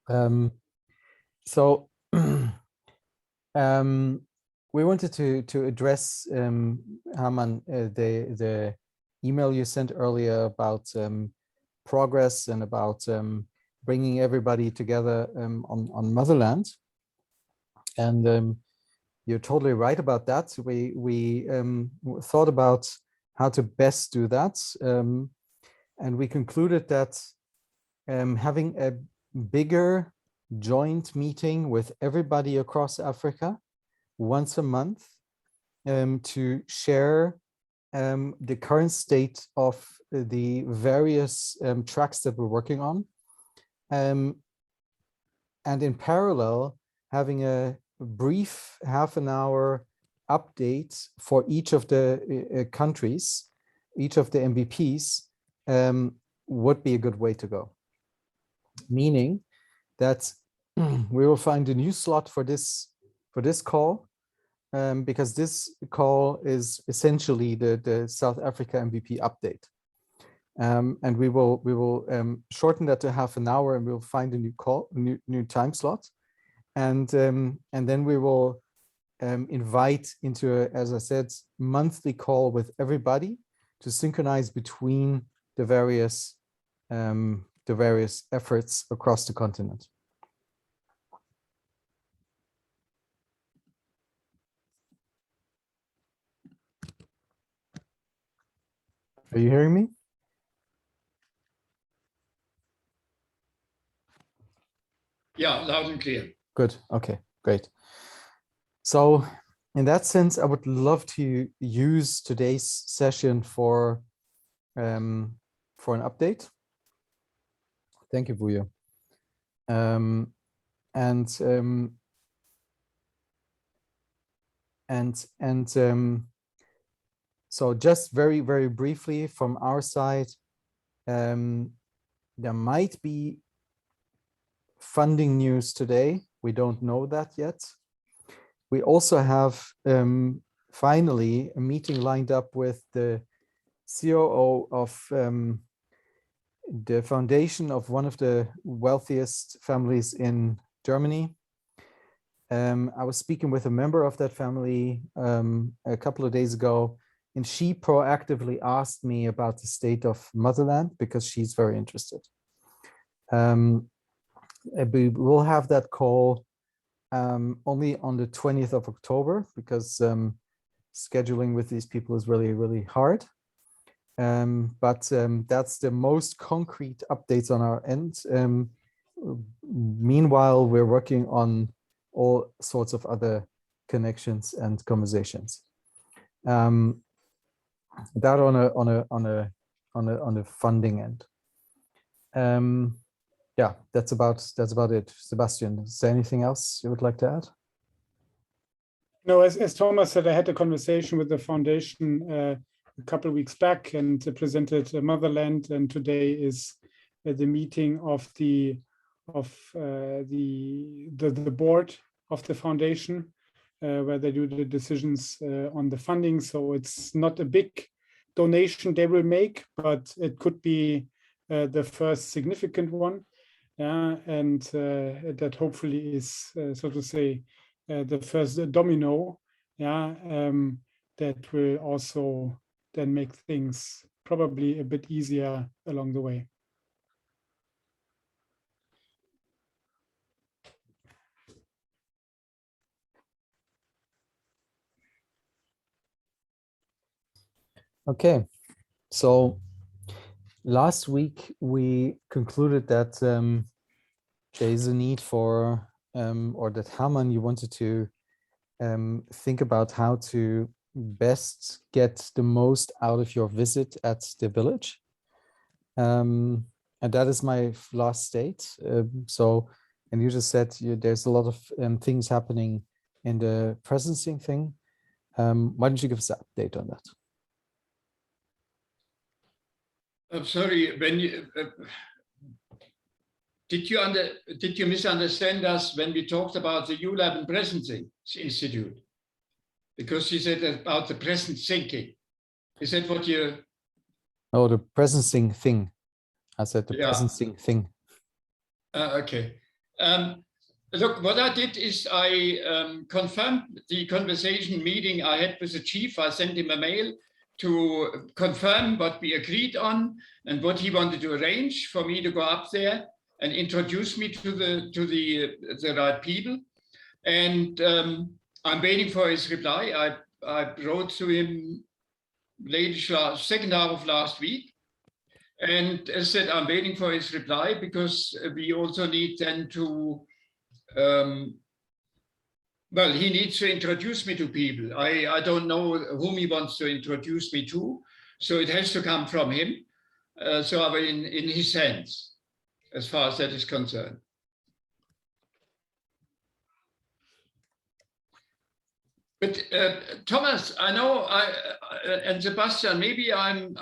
So we wanted to address Herman, the email you sent earlier about progress and about bringing everybody together on Motherland. And you're totally right about that. We thought about how to best do that, and we concluded that having a bigger joint meeting with everybody across Africa once a month to share the current state of the various tracks that we're working on, and in parallel having a brief half-an-hour update for each of the countries, each of the MVPs, would be a good way to go. Meaning that we will find a new slot for this call, because this call is essentially the South Africa MVP update, and we will shorten that to half an hour, and we'll find a new time slot, and then we will invite into a, as I said, monthly call with everybody to synchronize between the various efforts across the continent. Are you hearing me? Yeah, loud and clear. Good. Okay, great. So in that sense, I would love to use today's session for an update. Thank you, Vuyo. So just very, very briefly from our side, there might be funding news today. We don't know that yet. We also have finally a meeting lined up with the COO of the foundation of one of the wealthiest families in Germany. I was speaking with a member of that family a couple of days ago, and she proactively asked me about the state of Motherland because she's very interested. We will have that call only on the 20th of October because scheduling with these people is really, really hard. But that's the most concrete updates on our end. Meanwhile, we're working on all sorts of other connections and conversations. That on a funding end. Yeah, that's about it. Sebastian, is there anything else you would like to add? No, as Thomas said, I had a conversation with the foundation a couple of weeks back and presented Motherland, and today is the meeting of the board of the foundation where they do the decisions on the funding. So it's not a big donation they will make, but it could be the first significant one. And that hopefully is, so to say, the first domino, that will also then make things probably a bit easier along the way. Okay, so last week we concluded that there is a need for, or that Herman, you wanted to think about how to best get the most out of your visit at the village. And that is my last state. So, and you just said there's a lot of things happening in the presencing thing. Why don't you give us an update on that? I'm sorry, when you did you misunderstand us when we talked about the ULab and Presencing Institute? Because you said about the present thinking. Is that what you? Oh, the presencing thing. I said the presencing thing. Okay. Look, what I did is I confirmed the conversation meeting I had with the chief. I sent him a mail to confirm what we agreed on and what he wanted to arrange for me to go up there and introduce me to the right people. And I'm waiting for his reply. I wrote to him second half of last week. And as I said, I'm waiting for his reply because we also need then to, well, he needs to introduce me to people. I don't know whom he wants to introduce me to, so it has to come from him. So I'm in his hands as far as that is concerned. But Thomas, I know, and Sebastian, maybe I'm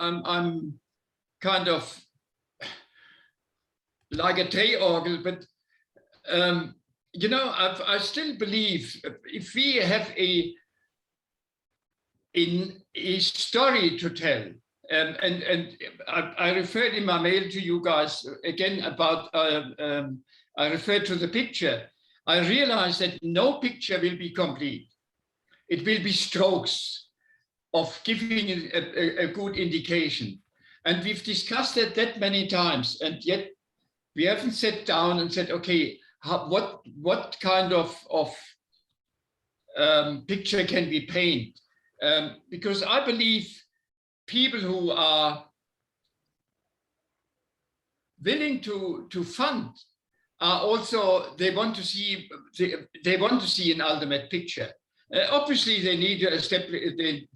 kind of like a Drehorgel, but you know, I still believe if we have a story to tell, and I referred in my mail to you guys again about, I referred to the picture. I realized that no picture will be complete. It will be strokes of giving a good indication. And we've discussed that many times, and yet we haven't sat down and said, okay, what kind of picture can we paint? Because I believe people who are willing to fund are also, they want to see an ultimate picture. Obviously, they need to establish,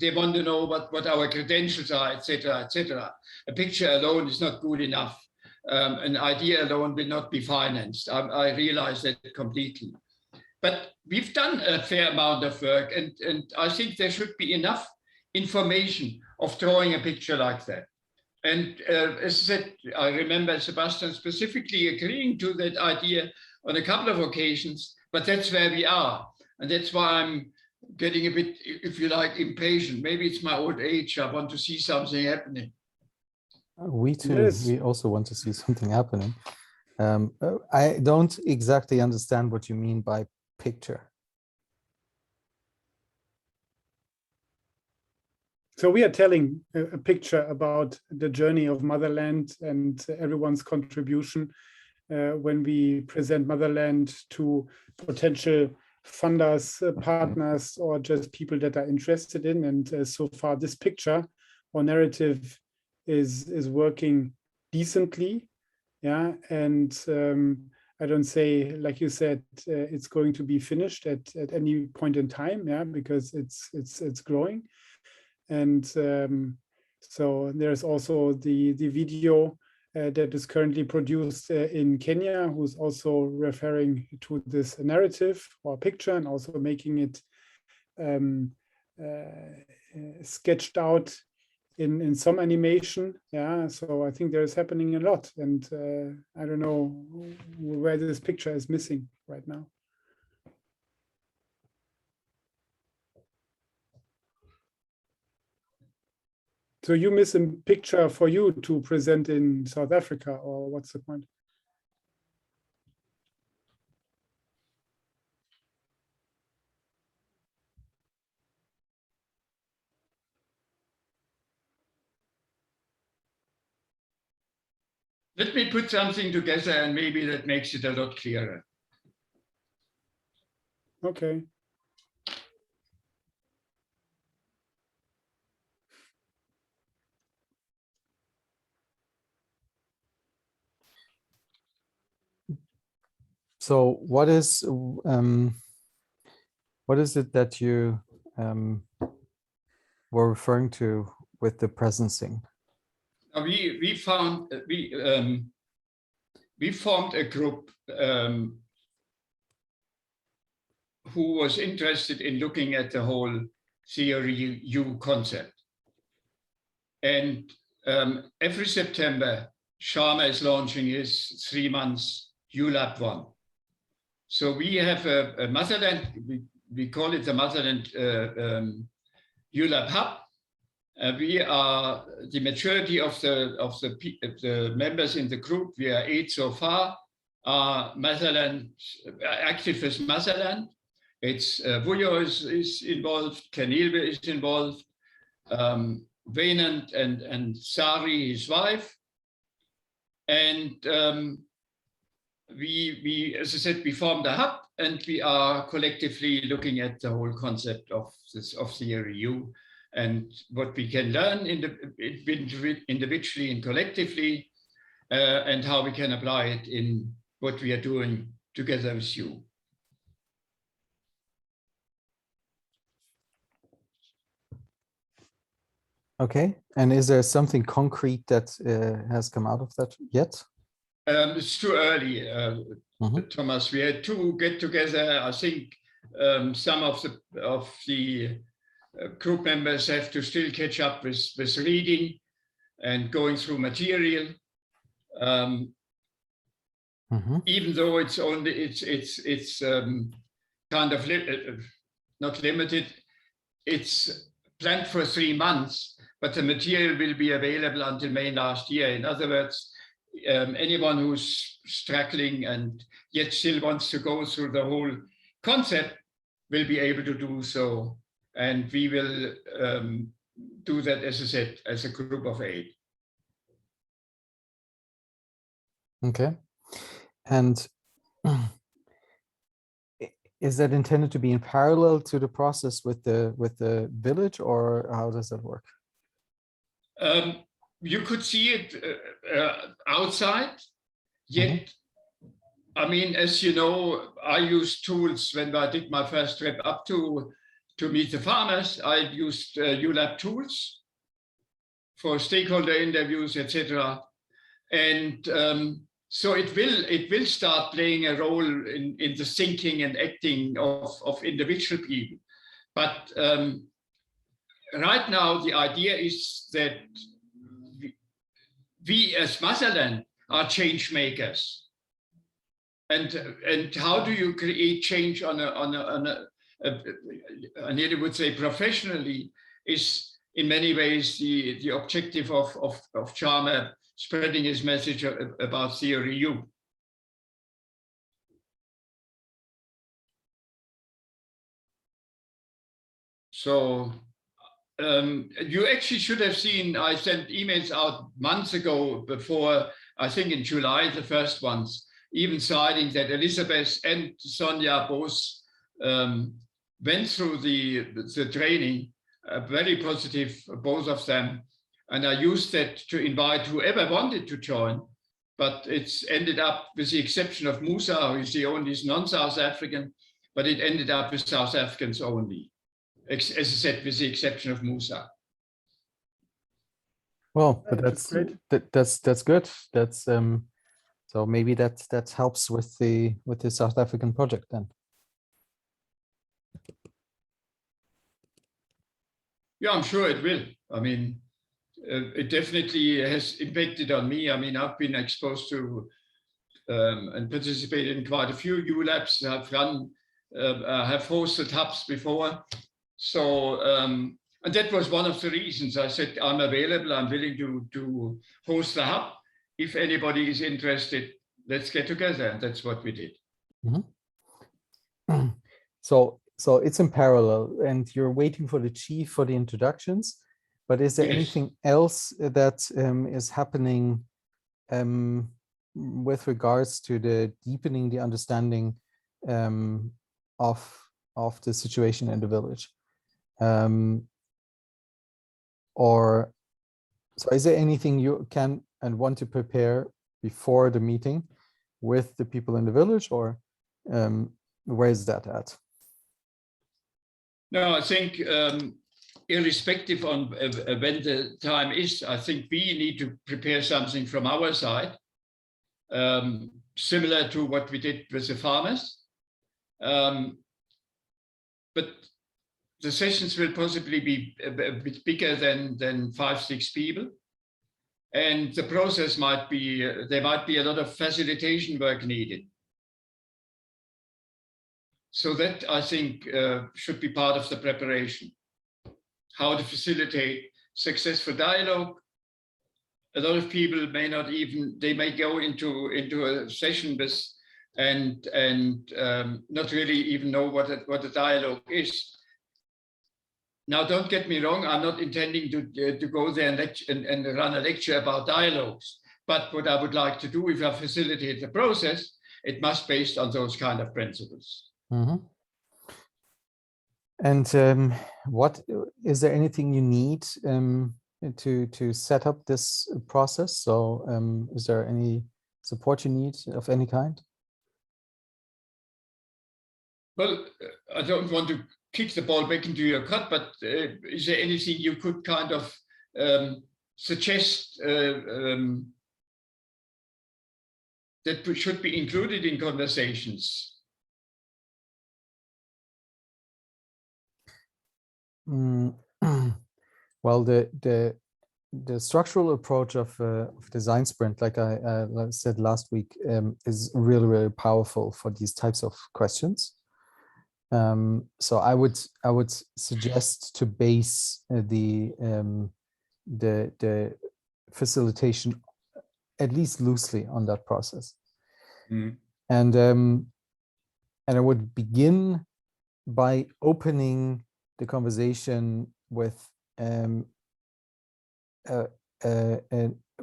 they want to know what our credentials are, etc., etc. A picture alone is not good enough. An idea alone will not be financed. I realize that completely. But we've done a fair amount of work, and I think there should be enough information of drawing a picture like that. And as I said, I remember Sebastian specifically agreeing to that idea on a couple of occasions, but that's where we are. And that's why I'm getting a bit, if you like, impatient. Maybe it's my old age. I want to see something happening. We too. Yes. We also want to see something happening. I don't exactly understand what you mean by picture. So we are telling a picture about the journey of Motherland and everyone's contribution when we present Motherland to potential funders, partners, or just people that are interested in. And so far, this picture or narrative is working decently, yeah. And I don't say, like you said, it's going to be finished at any point in time, yeah, because it's growing. And so there's also the video that is currently produced in Kenya, who's also referring to this narrative or picture and also making it sketched out in some animation. Yeah, so I think there's happening a lot, and I don't know where this picture is missing right now. So you miss a picture for you to present in South Africa, or what's the point? Let me put something together and maybe that makes it a lot clearer. Okay. So what is it that you were referring to with the presencing? We formed a group who was interested in looking at the whole theory U concept. And every September, Sharma is launching his 3 months ULAB 1. So we have a Motherland, we call it the Motherland ULAB Hub. We are the majority of the members in the group. We are 8 so far. are Motherland, active as Motherland. It's Vujo is involved, Kenilbe is involved, Venant and Sari, his wife. And we, as I said, we formed a hub, and we are collectively looking at the whole concept of the REU and what we can learn individually and collectively, and how we can apply it in what we are doing together with you. Okay, and is there something concrete that has come out of that yet? It's too early, Thomas. We had to get together. I think some of the group members have to still catch up with reading and going through material. Even though it's only it's kind of not limited. It's planned for 3 months, but the material will be available until May last year. In other words, anyone who's struggling and yet still wants to go through the whole concept will be able to do so. And we will do that, as I said, as a group of 8. Okay. And is that intended to be in parallel to the process with the village, or how does that work? You could see it outside, yet, I mean, as you know, I used tools when I did my first trip up to meet the farmers. I used ULAB tools for stakeholder interviews, etc. And so it will start playing a role in the thinking and acting of individual people. But right now, the idea is that we as Motherland are change makers. And how do you create change I nearly would say professionally, is in many ways the objective of Charmer spreading his message about the REU. So you actually should have seen, I sent emails out months ago before, I think in July, the first ones, even citing that Elizabeth and Sonia both went through the training, very positive, both of them. And I used that to invite whoever wanted to join, but it's ended up, with the exception of Musa, who is the only non-South African, but it ended up with South Africans only, as I said, with the exception of Musa. Well, but that's great. That's good. That's so maybe that helps with the South African project then. Yeah, I'm sure it will. I mean, it definitely has impacted on me. I mean, I've been exposed to and participated in quite a few ULabs. I've run, have hosted hubs before. So, and that was one of the reasons I said, I'm available, I'm willing to host the hub. If anybody is interested, let's get together. And that's what we did. So it's in parallel, and you're waiting for the chief for the introductions. But is there Yes. anything else that is happening with regards to the deepening the understanding of the situation in the village? Or so is there anything you can and want to prepare before the meeting with the people in the village, or where is that at? No, I think irrespective on when the time is, I think we need to prepare something from our side, similar to what we did with the farmers. But the sessions will possibly be a bit bigger than 5-6 people. And the process might be, there might be a lot of facilitation work needed. So that, I think, should be part of the preparation. How to facilitate successful dialogue, a lot of people may not even, they may go into a session with and not really even know what a dialogue is. Now, don't get me wrong, I'm not intending to go there and, and run a lecture about dialogues. But what I would like to do, if I facilitate the process, it must be based on those kind of principles. Mm-hmm. And what is there anything you need to set up this process? So is there any support you need of any kind? Well, I don't want to kick the ball back into your court, but is there anything you could kind of suggest that should be included in conversations? Well, the structural approach of design sprint, like I said last week, is really, really powerful for these types of questions. So I would suggest to base the facilitation at least loosely on that process. Mm. And I would begin by opening the conversation with a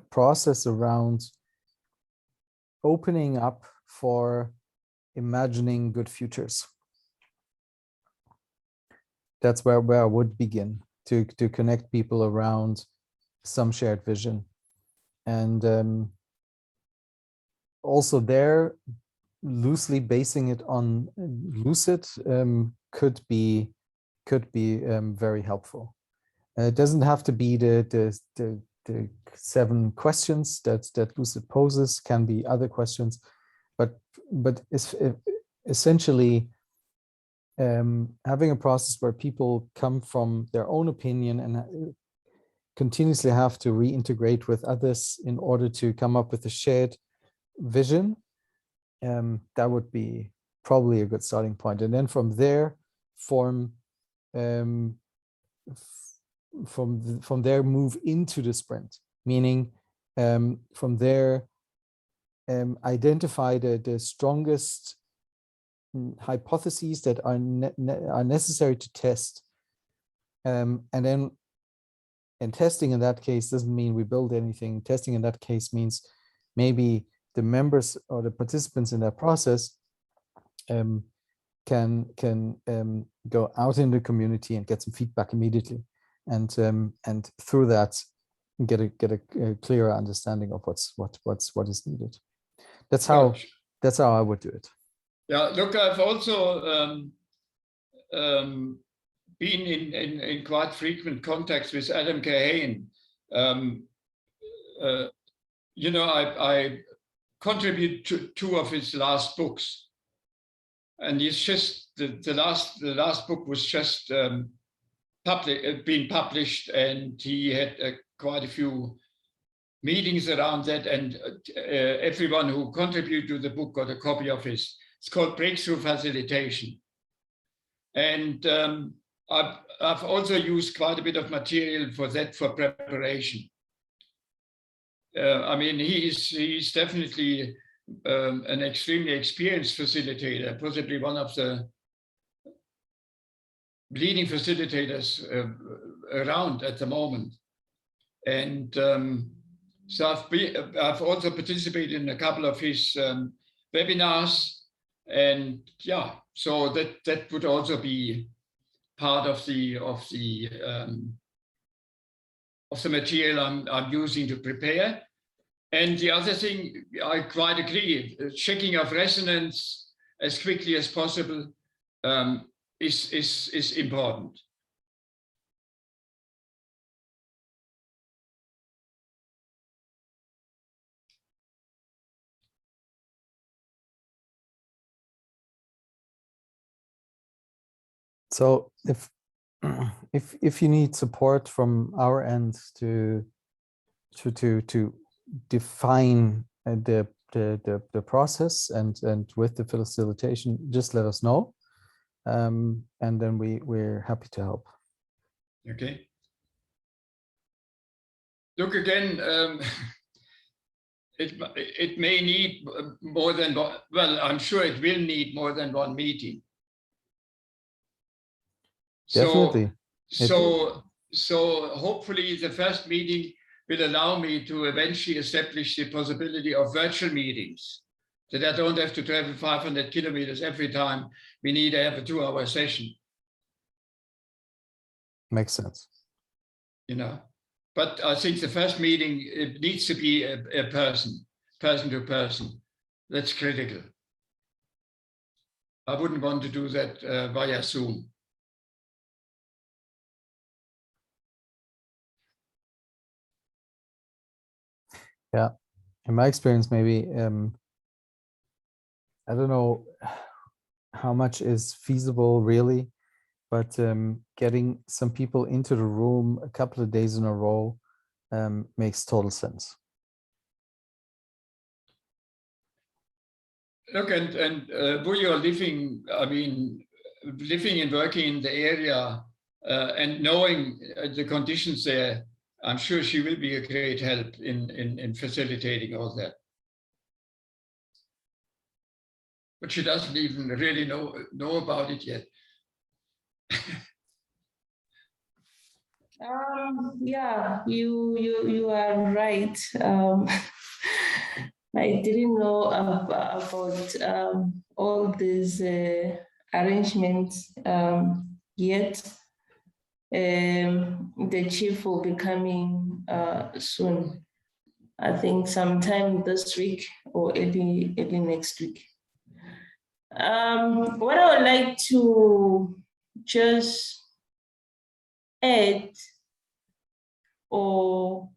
process around opening up for imagining good futures. That's where I would begin to connect people around some shared vision. And also there, loosely basing it on lucid could be very helpful. It doesn't have to be the 7 questions that lucid poses. Can be other questions, but it's essentially having a process where people come from their own opinion and continuously have to reintegrate with others in order to come up with a shared vision. That would be probably a good starting point, and then from there form from there move into the sprint, meaning from there identify the strongest hypotheses that are necessary to test, and then testing in that case doesn't mean we build anything. Testing in that case means maybe the members or the participants in that process can go out in the community and get some feedback immediately, and through that get a clearer understanding of what is needed. That's how I would do it. Yeah, look, I've also been in quite frequent contacts with Adam Kahane. You know, I contribute to 2 of his last books, and he's just the last book was just been published, and he had quite a few meetings around that, and everyone who contributed to the book got a copy of his. It's called Breakthrough Facilitation, and I've also used quite a bit of material for that for preparation. I mean, he's definitely an extremely experienced facilitator, possibly one of the leading facilitators around at the moment. And so I've also participated in a couple of his webinars, and yeah, so that would also be part of the material I'm using to prepare. And the other thing, I quite agree, checking of resonance as quickly as possible is important. So if you need support from our end to define the process and with the facilitation, just let us know, and then we're happy to help. Okay. Look again. It may need more than one. Well, I'm sure it will need more than one meeting. Definitely. So hopefully the first meeting will allow me to eventually establish the possibility of virtual meetings, that I don't have to travel 500 kilometers every time we need to have a 2-hour session. Makes sense. You know, but I think the first meeting, it needs to be a person to person. That's critical. I wouldn't want to do that via Zoom. Yeah, in my experience, maybe I don't know how much is feasible really, but getting some people into the room a couple of days in a row makes total sense. Look, and we are living, I mean, living and working in the area and knowing the conditions there, I'm sure she will be a great help in facilitating all that. But she doesn't even really know about it yet. Yeah, you are right. I didn't know about all these arrangements yet. The chief will be coming soon. I think sometime this week or early next week. What I would like to just add, or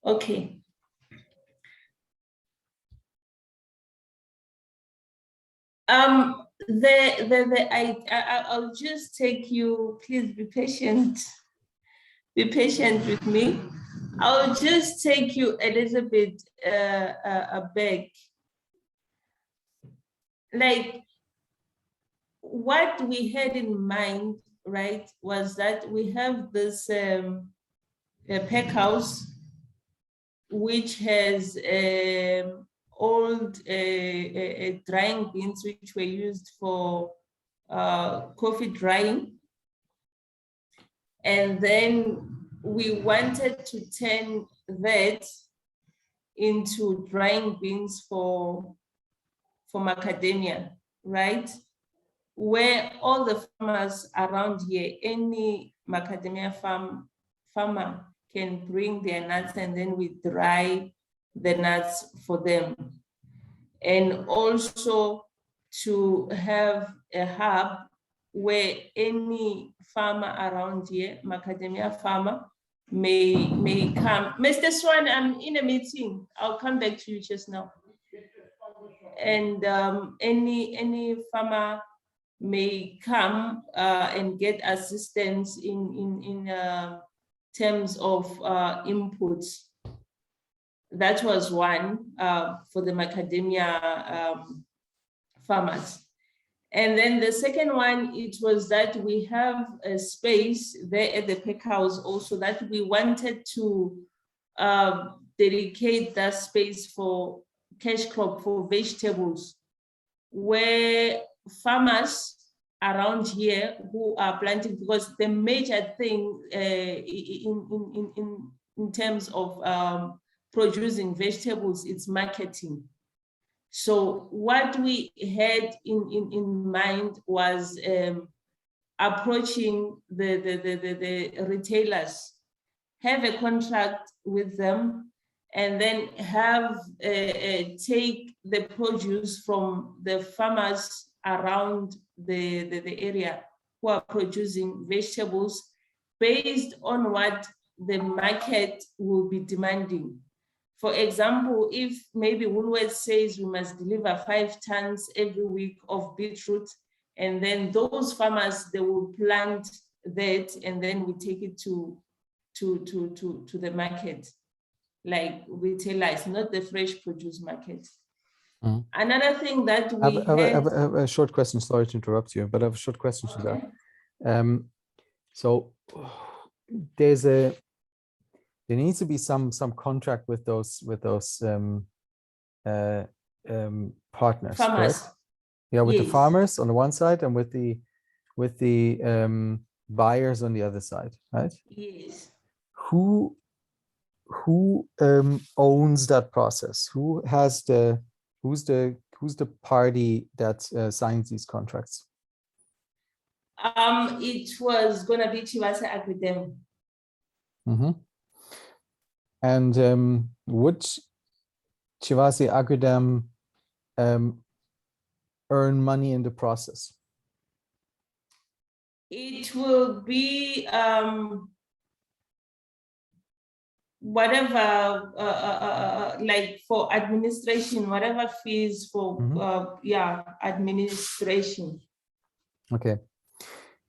okay. I'll just take you, please be patient. Be patient with me. I'll just take you a little bit back. Like what we had in mind, right, was that we have this pack house which has old drying bins which were used for coffee drying. And then we wanted to turn that into drying bins for macadamia, right? Where all the farmers around here, any macadamia farmer can bring their nuts and then we dry the nuts for them. And also to have a hub where any farmer around here, macadamia farmer, may come. Mr. Swan, I'm in a meeting. I'll come back to you just now. And any farmer may come and get assistance in terms of inputs. That was one for the macadamia farmers. And then the second one, it was that we have a space there at the pack house also that we wanted to dedicate that space for cash crop, for vegetables, where farmers around here who are planting, because the major thing in terms of producing vegetables, it's marketing. So what we had in mind was approaching the retailers, have a contract with them, and then have take the produce from the farmers around the area who are producing vegetables based on what the market will be demanding. For example, if maybe Woolworths says we must deliver 5 tons every week of beetroot, and then those farmers, they will plant that and then we take it to the market, like retailers, not the fresh produce market. Mm. Another thing that we I have a short question. Sorry to interrupt you, but I have a short question to that. So there's there needs to be some contract with those partners, Farmers. correct? Yeah, with the Yes. farmers on the one side and with the buyers on the other side, right? Yes. Who owns that process? Who's the party that signs these contracts? It was gonna be Chivasa Agridem. Mm-hmm. And would Chivasi Agridem earn money in the process? It will be whatever like for administration, whatever fees for administration. Okay,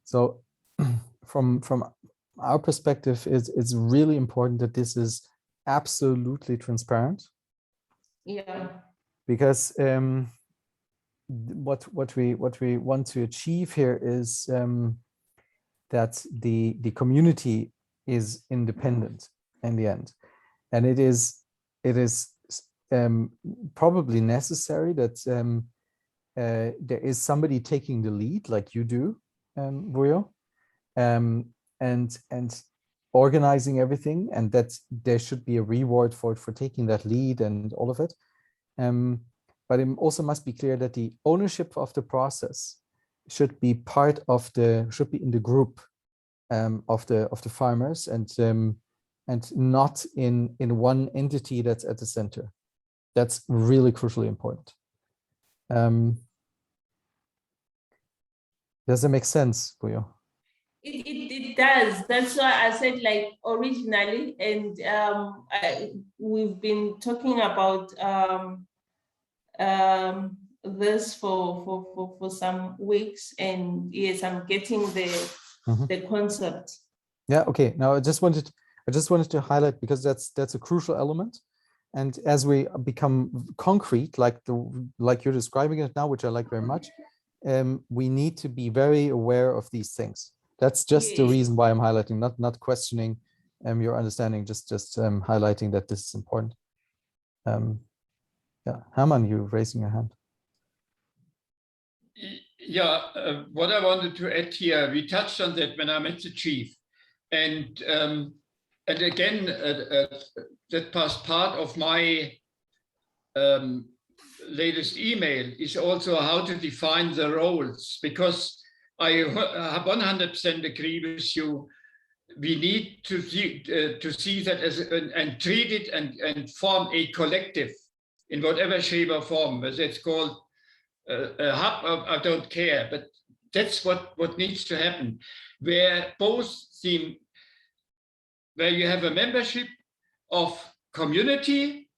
so from our perspective, it's really important that this is absolutely transparent. Yeah. Because what we want to achieve here is that the community is independent in the end, and it is probably necessary that there is somebody taking the lead, like you do, Buyo, and organizing everything, and that there should be a reward for taking that lead and all of it. But it also must be clear that the ownership of the process should be should be in the group of the farmers, and not in one entity that's at the center. That's really crucially important. Does that make sense, Buyo? It does. That's why I said, like, originally, and we've been talking about this for some weeks, and yes, I'm getting the concept. Yeah. Okay. Now I just wanted to highlight, because that's a crucial element, and as we become concrete, like you're describing it now, which I like very much, we need to be very aware of these things. That's just the reason why I'm highlighting, not questioning your understanding, just highlighting that this is important. Yeah, Herman, you're raising your hand. Yeah, what I wanted to add here, we touched on that when I met the chief, and again, that was part of my latest email, is also how to define the roles, because I 100% agree with you. We need to see that as and treat it and form a collective in whatever shape or form, whether it's called a hub, I don't care, but that's what needs to happen, where where you have a membership of community,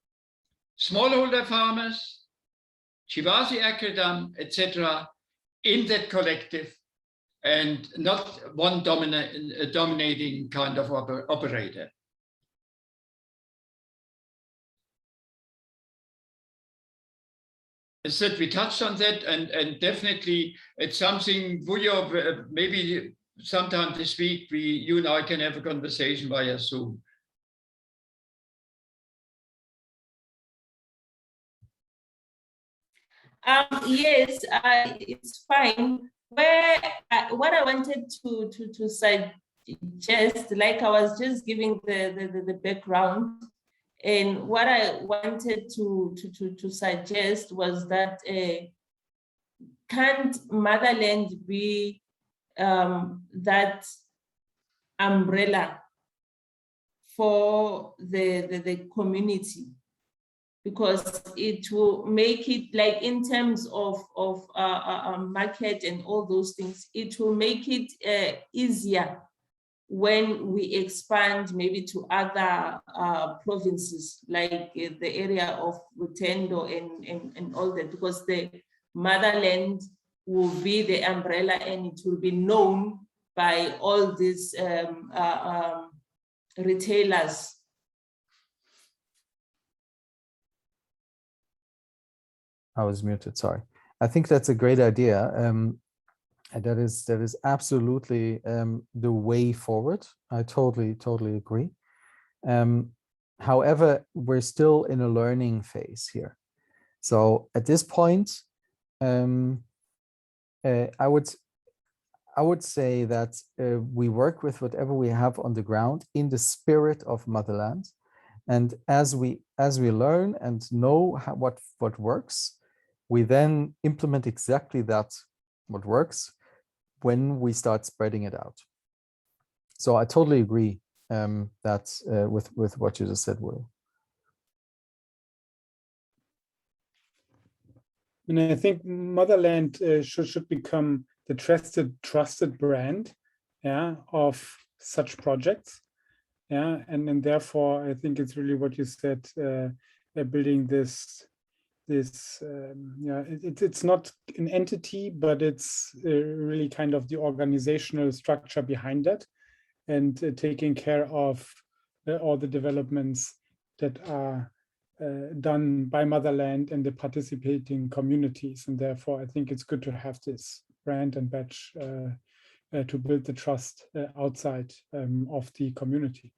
smallholder farmers, Chivasi Akredam, etc., in that collective, and not one dominating kind of operator. As said, we touched on that, and definitely it's something, Buyo, maybe sometime this week you and I can have a conversation via Zoom. Yes, it's fine. What I wanted to suggest, like I was just giving the background, and what I wanted to suggest was that can't Motherland be that umbrella for the community? Because it will make it, like, in terms of market and all those things, it will make it easier when we expand maybe to other provinces, like the area of Lutendo and all that, because the Motherland will be the umbrella, and it will be known by all these retailers. I was muted, sorry. I think that's a great idea. That is absolutely the way forward. I totally agree. However, we're still in a learning phase here. So at this point, I would say that we work with whatever we have on the ground in the spirit of Motherland, and as we learn and know what works, we then implement exactly that what works when we start spreading it out. So I totally agree that with what you just said, Will. And I think Motherland should become the trusted brand, yeah, of such projects, yeah, and therefore I think it's really what you said, building this yeah, it's not an entity, but it's really kind of the organizational structure behind that, and taking care of all the developments that are done by Motherland and the participating communities. And therefore, I think it's good to have this brand and badge to build the trust outside of the community.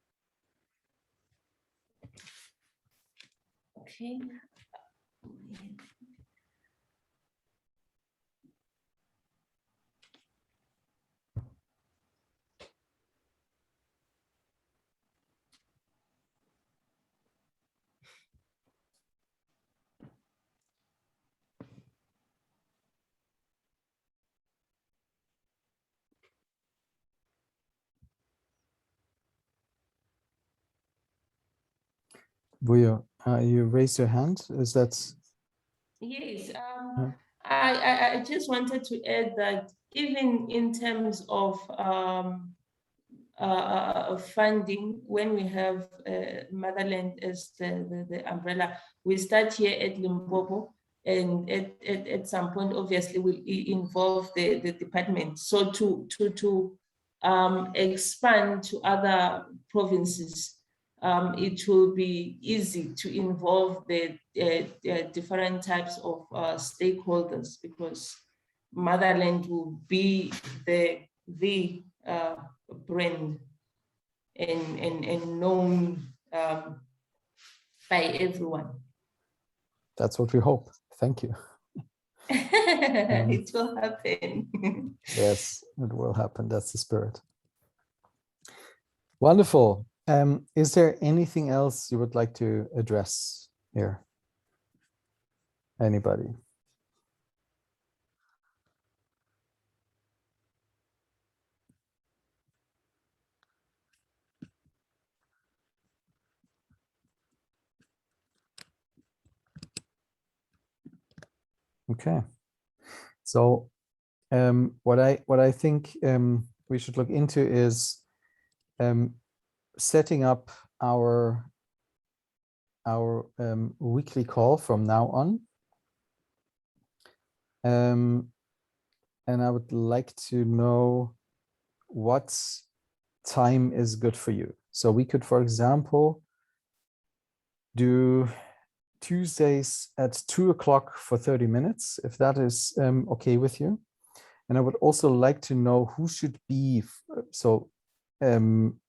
Okay. Will you raise your hand? Is that? Yes, I just wanted to add that even in terms of funding, when we have Motherland as the umbrella, we start here at Limpopo, and at some point, obviously, will involve the department. So to expand to other provinces, it will be easy to involve the different types of stakeholders, because Motherland will be the brand and known by everyone. That's what we hope. Thank you. It will happen. Yes, it will happen. That's the spirit. Wonderful. Is there anything else you would like to address here? Anybody? Okay. So what I think we should look into is setting up our weekly call from now on. And I would like to know what time is good for you. So we could, for example, do Tuesdays at 2 o'clock for 30 minutes, if that is okay with you. And I would also like to know who should be. So Herman,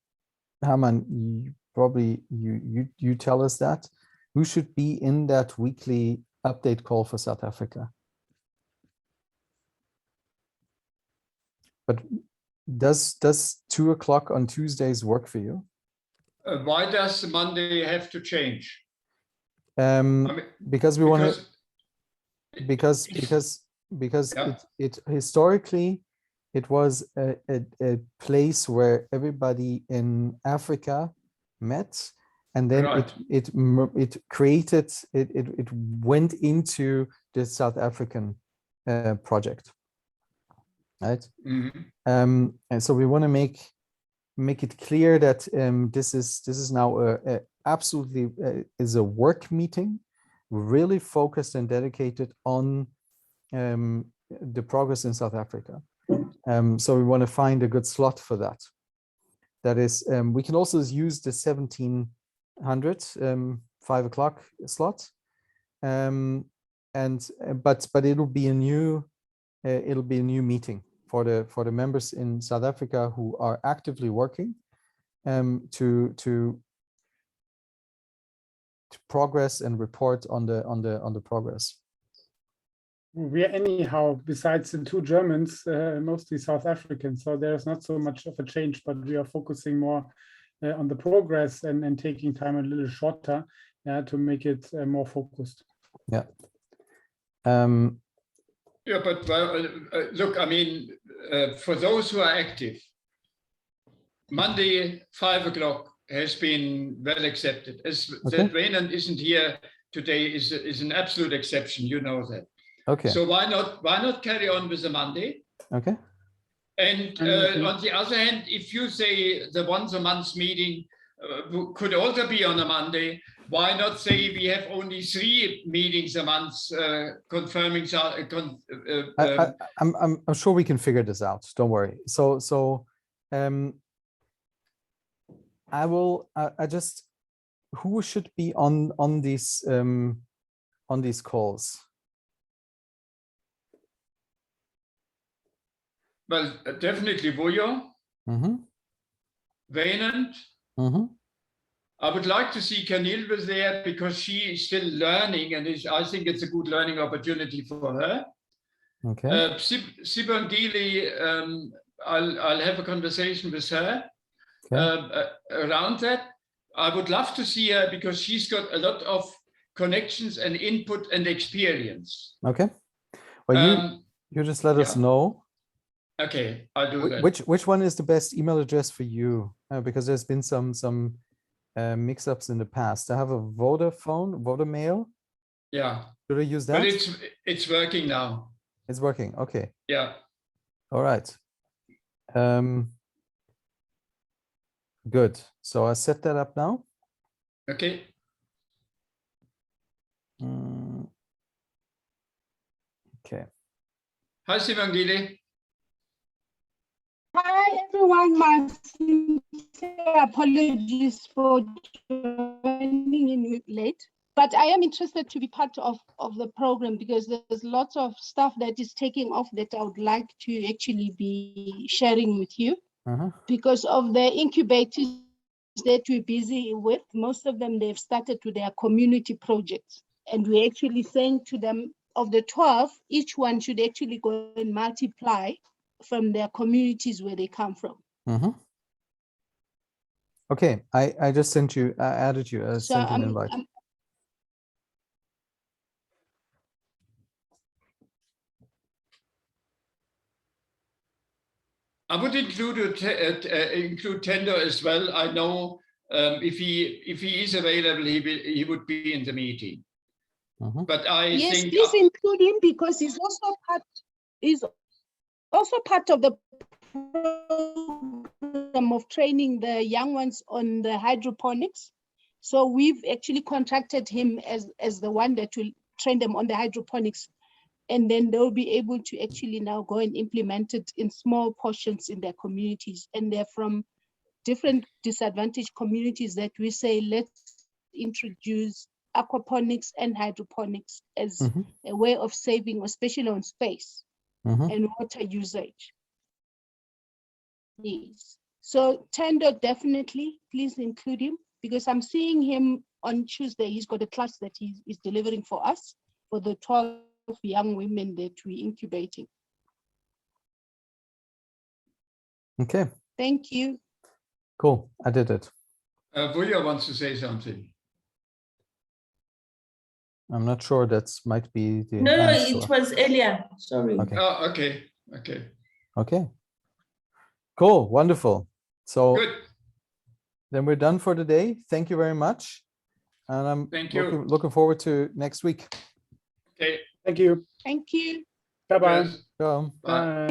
you tell us that. Who should be in that weekly update call for South Africa? But does 2 o'clock on Tuesdays work for you? Why does Monday have to change? Because we want to. Because Yeah. it historically it was a place where everybody in Africa met, and then Right. it went into the South African project, right? Mm-hmm. And so we want to make it clear that this is now absolutely is a work meeting, really focused and dedicated on the progress in South Africa. So we want to find a good slot for that. That is, we can also use the 1700 5 o'clock slot, but it'll be a new meeting for the members in South Africa who are actively working to progress and report on the progress? We are anyhow, besides the 2 Germans, mostly South African. So there's not so much of a change, but we are focusing more on the progress and taking time a little shorter, to make it more focused. Yeah. Yeah, but look, I mean, for those who are active, Monday, 5 o'clock has been well accepted. As that Raynand isn't here today is an absolute exception. You know that. Okay. So why not carry on with the Monday? Okay. And on the other hand, if you say the once a month meeting could also be on a Monday, why not say we have only 3 meetings a month confirming? I'm sure we can figure this out. Don't worry. So I will. I just, who should be on these calls? Well, definitely Voyo, Raynand. I would like to see Camille was there because she is still learning, and I think it's a good learning opportunity for her. Okay. Sibangili, I'll have a conversation with her around that. I would love to see her because she's got a lot of connections and input and experience. Okay. Well, you just let us know. Okay, I'll do that. Which one is the best email address for you? Because there's been some mix-ups in the past. I have a Voda mail. Yeah. Should I use that? But it's working now. It's working. Okay. Yeah. All right. Good. So I set that up now. Okay. Okay. Hi, Sibangili. Hi, everyone. My sincere apologies for joining in late, but I am interested to be part of the program because there's lots of stuff that is taking off that I would like to actually be sharing with you. Because of the incubators that we're busy with, most of them, they've started to their community projects. And we're actually saying to them, of the 12, each one should actually go and multiply from their communities where they come from. Okay, I just sent you, I added you, sent you an invite. I would include Tendo as well. I know if he is available, he would be in the meeting. But I think please include him because he's also part of the program of training the young ones on the hydroponics. So we've actually contracted him as the one that will train them on the hydroponics, and then they'll be able to actually now go and implement it in small portions in their communities. And they're from different disadvantaged communities that we say, let's introduce aquaponics and hydroponics as a way of saving, especially on space and water usage. Yes. So Tendo, definitely, please include him because I'm seeing him on Tuesday. He's got a class that he's delivering for us for the 12 young women that we're incubating. Okay. Thank you. Cool. I did it. Voya wants to say something. I'm not sure. That might be the No, it was earlier. Sorry. Okay. Oh, okay. Cool. Wonderful. So good. Then we're done for the day. Thank you very much. And I'm looking forward to next week. Okay. Thank you. Thank you. Bye-bye. Yes. Ciao. Bye.